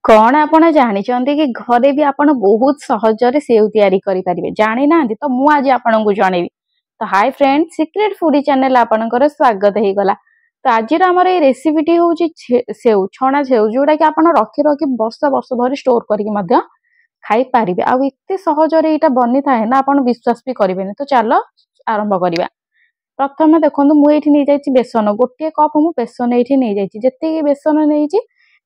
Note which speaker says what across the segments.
Speaker 1: कौन आपण जानिचंती कि घरे भी आपण बहुत सहजरे सेव तैयारी करि परिबे जानि नांती तो मु आज आपन को जणेबी। तो hi friend secret foodie channel आपनकर स्वागत हे गला। तो आज हमर ए रेसिपीटी होउची सेव छणा सेव जोडा कि आपण रखि रखि वर्ष वर्ष धरि स्टोर करके मध्य खाई पारिबे आ एते सहजरे एटा बनि थाए ना आपण विश्वास भी करिबेनी। तो चलो आरंभ करिबा। प्रथम देखो मुझे नहीं जाइए बेसन गोटे कप मु बेसन ये नहीं जाइए जिते बेसन नहीं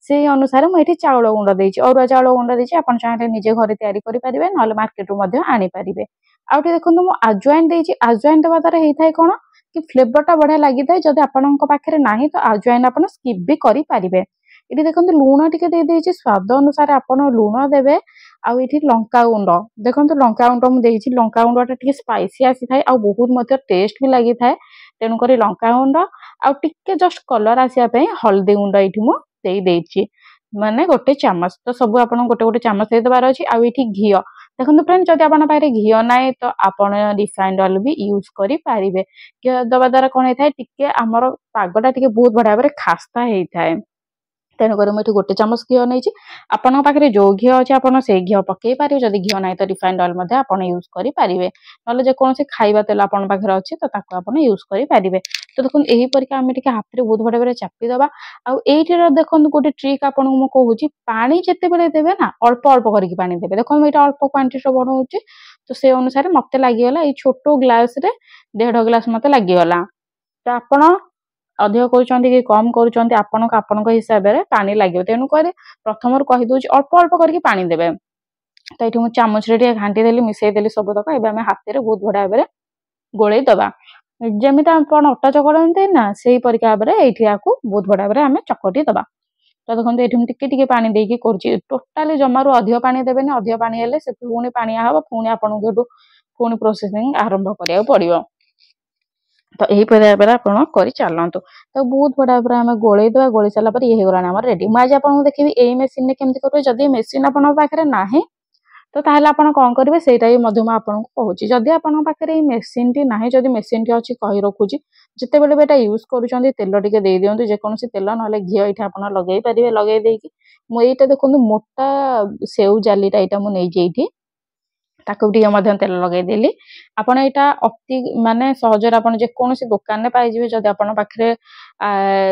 Speaker 1: से अनुसार मुझे चाउल गुंड देती अरुआ चाउल गुंड देती आप चाहिए निजे घर तैयारी करेंगे ना मार्केट रू आनीपारे। आउ देखो मुझे आजवाइन देती आजवाइन देवा द्वारा होता है कौन कि फ्लेवरटा बढ़िया लगी था। जब आपण पाखे ना तो आजवाइन आप स्किप भी करेंगे। ये देखो लुण टे स्वाद अनुसार आप लुण देवे आठी लंका गुंड देखो लंका गुंड मुझे लंका गुंडा टे स्पाइसी आसी था बहुत टेस्ट भी लगी था तेणुक लंका गुंड आके जस्ट कलर आसापी हल्दी गुंड ये मुझे माने गोटे चामच तो सब आप गोटे गोटे चामच देवार अच्छी आठी घी देखो फ्रेंड जब आप घी ना तो आप रिफाइंड ऑयल भी यूज करेंगे। घी दवा द्वारा कौन होता है आमर पागटा टे बहुत बढ़िया भाव खास्ता होता है तेणुक मुझे गोटे चामच घी नहीं आपण पाखे जो घी अच्छे आप घी पकई पारे जब घी ना तो रिफाइंड ऑयल आप यूज करेंगे ना जेकोसी खाଇବା तेल आप पाखे अच्छे तो आप यूज करेंगे। तो देखो यहीपरिक आम हाथ में बहुत बढ़िया भाव चापी दबा आईर देखो गोटे ट्रिक आपको कहूँ पानी जिते देवे ना अल्प अल्प करके पानी देवे। देखो मुझे अल्प क्वांटिटी बनाऊँगी तो से अनुसार मत लगिगला ये छोट ग्लास 1.5 ग्लास मत लगिगला। तो आप अधिक करुँच कि कम करुँच आपण हिसाब से पानी लगे तेणुक प्रथम कहीदे अल्प अल्प करके पानी देवे। तो ये मुझे चामच घाटी देली मिसईदेली सब तक एवं हाथ में बहुत बढ़िया भाव गोल दबा जमी आप अटा चकड़ते ना से भाव में ये बहुत बढ़िया भाव में चकटी दबा। तो देखो ये टिके पानी देकी कर टोटाली जमारू अधिक पानी देवे अधिक पानी हेले से पुणी पानी हम पुणी आपको पुणी प्रोसेसिंग आरंभ करा पड़ो। तो यही भाव में आप कर चलतु तो बहुत बढ़िया भाव में गोल दबा गोल सारापर ये होगा रेडी। मुझे आपको देखी यही मेसीन केमती करेंगे जदि मेसीन आपके पाखे ना तो ताहले आपण कौन करेंगे सेटा भी आपको कहूँ जदि आपन पाखे मेसीन टी ना जदि मेसीन टी अच्छी कही रखुची जिते बड़े बेटा यूज करुँच तेल टे दे दिंतु जेकोसी तेल ना घी ये आप लगे पारे लगे देकी मुझे देखो मोटा सेव जालीटा यहाँ मुझे ताकू तेल लगेदेली आपड़ यहाँ अति माने सहजर आप जेकोसी दुकान में पाइबे जब आप पाखे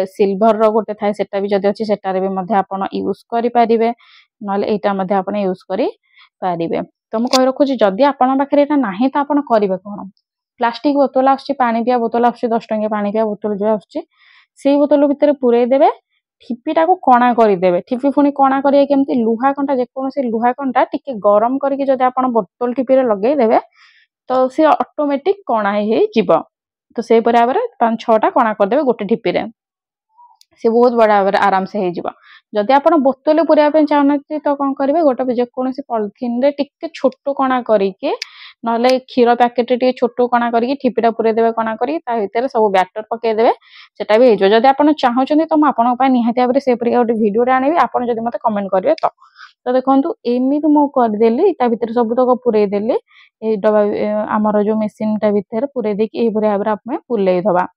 Speaker 1: सिल्वर रो गोटे थाए सेटा भी जदि अच्छी सेटारे भी आप यूज करेंगे ना यहाँ आप यूज करेंगे। तो मुझे कही रखुची जदि आपण पाखे यहाँ ना तो आप करेंगे कौन प्लास्टिक बोतल आस पानी पिया बोतल आस 10 टंकिया पानी पिया बोतल जो आसे बोतल भितर पूरे देवे ठिपीटा को कणा करदेवे ठिपी पुणी कणा करेंगे केमती लुहा कंटा जेकोसी लुहा कंटा टिके गरम करके जब आप बोतल ठिपी लगेदेवे तो सी ऑटोमेटिक कणा हो तो से भाव में 5-6टा कणा करदे गोटे ठिपी सी बहुत बड़ा भाव आराम से हो जदि आप बोतल पूरा चाहूना तो कौन करेंगे गोटे जेकोसी पॉलिथिन रे टिके छोट कणा करके ना क्षीर पैकेट टे छोट कणा करके ठिपीटा पूरे देवे कणा कर सब बैटर पकईदेवे सेटा भी हो जदि आप चाहते तो मुझे निहाती भाव में से गोटे भिडियो आने आप मत कमेंट करेंगे। तो देखो एमती मुझे करदेली भितर सब तक पूरे देली डबा आमर जो मेसीन टा भितर पूरे देकी भाव में आप बुले दबा।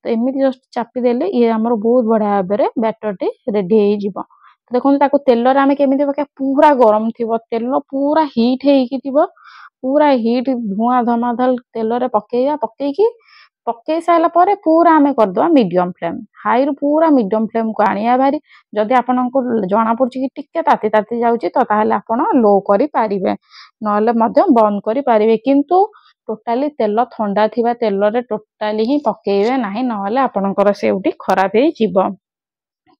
Speaker 1: तो एमती जस्ट चापी देले ये आमर बहुत बढ़िया भाव में बैटर टी रेडी हो। देखो तेल आम केमी पका पूरा गरम थी तेल पूरा हिट हो पूरा हिट धुआं धमाधल तेल रे पकईया पकई सारा पूरा आम करदे मीडियम फ्लेम हाई रु पूरा मीडियम फ्लेम को आनिया भारी जदि आपको जना पड़ी कि टिके ताती ताती जाऊँगी तो ताहले आपण लो करि पारिबे नले मध्य बंद करि पारिबे किंतु टोटाली तेल ठंडा थिबा तेल रे टोटाली ही पकईबे नाही नले आपणकर सेउटी खराब हे जीव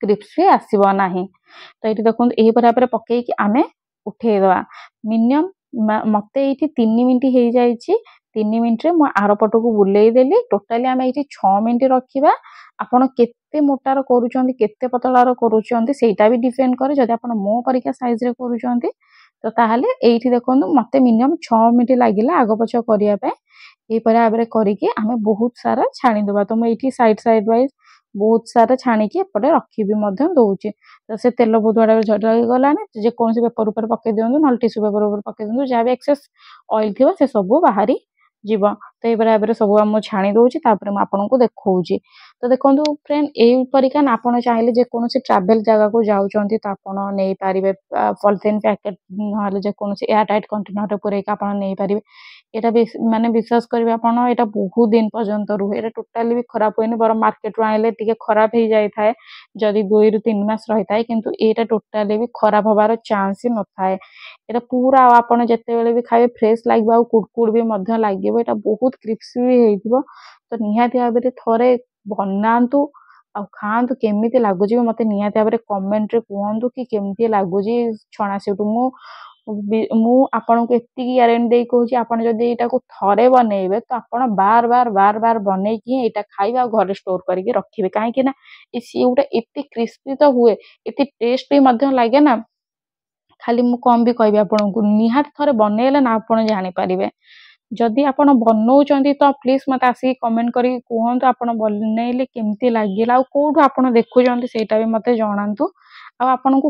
Speaker 1: क्रिस्पी आसीबो नाही। तो ये देखो यही भाव में पकईकी आमे उठेदवा मिनिमम मते ये 3 मिनिट हो जाए 3 मिनिट रे मु आर पट को बुलेई देली टोटाली आम ये 6 मिनिट रखा आपड़ केते मोटार करुँच केते पतलार करुँच सेटा भी डिपेंड करे जदि आप मो परिका साइज रे करुँच तो ताहले एठी देखो मत मिनिमम 6 मिनिट लगिला आग पछ करने ये भाव में करके आम बहुत सारा छाणीदबा। तो मुझे साइड साइड वाइज बहुत सारा छाणिकी एपटे रखी भी दूचे तो से तेल बहुत बड़ा झड़ गला जेकोसी पेपर उपर पकई दिंतु ना टिश्यू पेपर उपर पकई दिंतु जहाँ भी एक्सेस ऑयल थी से सब बाहरी ଯିବ। ତ ଏଇଭଳି ଭାବରେ ସବୁ ମୁଁ ଛାଣି ଦେଉଛି, ତାପରେ ମୁଁ ଆପଣଙ୍କୁ ଦେଖଉଛି। ତ ଦେଖନ୍ତୁ ଫ୍ରେଣ୍ଡ, ଏଇପରିକା ନା ଆପଣ ଚାହିଁଲେ ଯେକୌଣସି ଟ୍ରାଭେଲ୍ ଜାଗାକୁ ଯାଉଛନ୍ତି ତ ଆପଣ ନେଇପାରିବେ ପଲିଥିନ୍ ପ୍ୟାକେଟ୍, ନହେଲେ ଯେକୌଣସି ଏୟାରଟାଇଟ୍ କଣ୍ଟେନର୍ରେ ପୂରେଇକି ଆପଣ ନେଇପାରିବେ। ଏଇଟା ମାନେ ବିଶ୍ୱାସ କରିବେ ଆପଣ, ଏଇଟା ବହୁତ ଦିନ ପର୍ଯ୍ୟନ୍ତ ରୁହେ। ଏଇଟା ଟୋଟାଲି ବି ଖରାପ ହୁଏନି, ବରଂ ମାର୍କେଟରୁ ଆଣିଲେ ଟିକେ ଖରାପ ହେଇଯାଇଥାଏ ଯଦି 2 ରୁ 3 ମାସ ରହିଥାଏ, କିନ୍ତୁ ଏଇଟା ଟୋଟାଲି ବି ଖରାପ ହବାର ଚାନ୍ସ ହିଁ ନଥାଏ। ଏଇଟା ପୁରା ଆପଣ ଯେତେବେଳେ ବି ଖାଇବେ ଫ୍ରେଶ୍ ଲାଗିବ, ଆଉ କୁଡ଼କୁଡ଼ ବି ମଧ୍ୟ ଲାଗିବ। ଏଇଟା ବହୁତ କ୍ରିସ୍ପି ବି ହେଇଥିବ। ତ ନିହାତି ଭାବରେ ଥରେ ବନାନ୍ତୁ ଆଉ ଖାଆନ୍ତୁ, କେମିତି ଲାଗୁଛି ମୋତେ ନିହାତି ଭାବରେ କମେଣ୍ଟରେ କୁହନ୍ତୁ କି କେମିତି ଲାଗୁଛି ଛଣା ସେଉଟୁ। ମୁଁ ଆପଣଙ୍କୁ ଏତିକି ଗ୍ୟାରେଣ୍ଟି ଦେଇ କହୁଛି, ଆପଣ ଯଦି ଏଇଟାକୁ ଥରେ ବନେଇବେ ତ ଆପଣ ବାର ବନେଇକି ଏଇଟା ଖାଇବେ ଆଉ ଘରେ ଷ୍ଟୋର କରିକି ରଖିବେ। କାହିଁକି ନା ଏ ସେଉଟା ଏତେ କ୍ରିସ୍ପି ତ ହୁଏ, ଏତେ ଟେଷ୍ଟ ବି ମଧ୍ୟ ଲାଗେ ନା, ଖାଲି ମୁଁ କମ୍ ବି କହିବି ଆପଣଙ୍କୁ, ନିହାତି ଥରେ ବନେଇଲେ ନା ଆପଣ ଜାଣିପାରିବେ। ଯଦି ଆପଣ ବନଉଛନ୍ତି ତ ପ୍ଲିଜ୍ ମୋତେ ଆସିକି କମେଣ୍ଟ କରିକି କୁହନ୍ତୁ ଆପଣ ବନେଇଲେ କେମିତି ଲାଗିଲା, ଆଉ କୋଉଠୁ ଆପଣ ଦେଖୁଛନ୍ତି ସେଇଟା ବି ମୋତେ ଜଣାନ୍ତୁ। ଆଉ ଆପଣଙ୍କୁ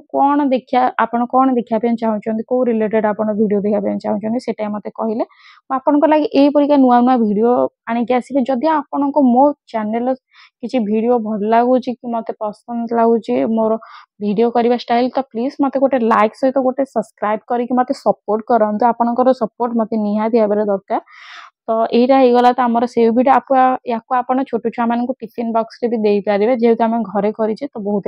Speaker 1: ଆପଣ କଣ ଦେଖିବା ପାଇଁ ଚାହୁଁଛନ୍ତି, କୋଉ ରିଲେଟେଡ୍ ଆପଣ ଭିଡ଼ିଓ ଦେଖିବା ପାଇଁ ଚାହୁଁଛନ୍ତି ସେଇଟା ମୋତେ କହିଲେ ମୁଁ ଆପଣଙ୍କ ଲାଗି ଏଇପରିକା ନୂଆ ନୂଆ ଭିଡ଼ିଓ ଆଣିକି ଆସିବି। ଯଦି ଆପଣଙ୍କୁ ମୋ ଚ୍ୟାନେଲ୍ର କିଛି ଭିଡ଼ିଓ ଭଲ ଲାଗୁଛି କି ମୋତେ ପସନ୍ଦ ଲାଗୁଛି ମୋର ଭିଡ଼ିଓ କରିବା ଷ୍ଟାଇଲ୍, ତ ପ୍ଲିଜ୍ ମୋତେ ଗୋଟେ ଲାଇକ୍ ସହିତ ଗୋଟେ ସବସ୍କ୍ରାଇବ୍ କରିକି ମୋତେ ସପୋର୍ଟ କରନ୍ତୁ। ଆପଣଙ୍କର ସପୋର୍ଟ ମୋତେ ନିହାତି ଭାବରେ ଦରକାର। ତ ଏଇଟା ହେଇଗଲା ତ ଆମର ସେଉ ଭିଡ଼ିଓ। ୟାକୁ ଆପଣ ଛୋଟ ଛୁଆମାନଙ୍କୁ ଟିଫିନ୍ ବକ୍ସରେ ବି ଦେଇପାରିବେ, ଯେହେତୁ ଆମେ ଘରେ କରିଛେ ତ ବହୁତ